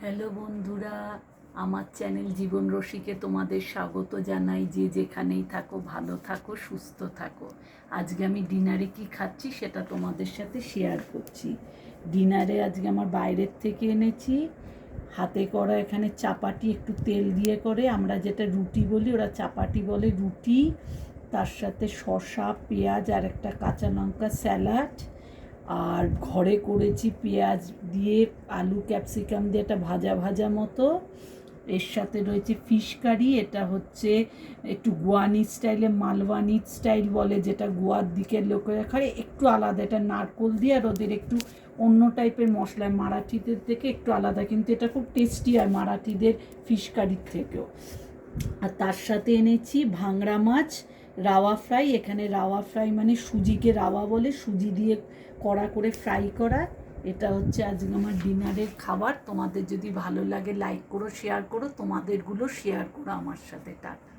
Hello বন্ধুরা, আমার channel জীবন রসিকে তোমাদের স্বাগত জানাই। যে যেখানেই থাকো ভালো থাকো, সুস্থ থাকো। আজকে আমি ডিনারে কি খাচ্ছি সেটা তোমাদের সাথে শেয়ার করছি। ডিনারে আজকে আমার বাইরের থেকে এনেছি হাতে করা এখানে চাপাটি, একটু তেল দিয়ে করে, আমরা যেটা রুটি বলি ওরা চাপাটি বলে, রুটি, তার সাথে শসা, পেঁয়াজ আর একটা কাঁচা লঙ্কা স্যালাড, আর ঘরে করেছি পেঁয়াজ দিয়ে আলু ক্যাপসিকাম দিয়ে একটা ভাজা ভাজা মতো। এর সাথে রয়েছে ফিশ কারি, এটা হচ্ছে একটু গোয়ানি স্টাইলে, মালওয়ানি স্টাইল বলে, যেটা গোয়ার দিকের লোকেরা খায়, একটু আলাদা, এটা নারকোল দিয়ে আর ওদের একটু অন্য টাইপের মশলায়, মারাঠিদের থেকে একটু আলাদা, কিন্তু এটা খুব টেস্টি হয় মারাঠিদের ফিশ কারির থেকেও। আর তার সাথে এনেছি ভাংড়া মাছ রাওয়া ফ্রাই। এখানে রাওয়া ফ্রাই মানে সুজিকে রাওয়া বলে, সুজি দিয়ে কড়া করে ফ্রাই করা। এটা হচ্ছে আজকে আমার ডিনারের খাবার। তোমাদের যদি ভালো লাগে লাইক করো, শেয়ার করো, তোমাদেরগুলো শেয়ার করো আমার সাথে। টাটা।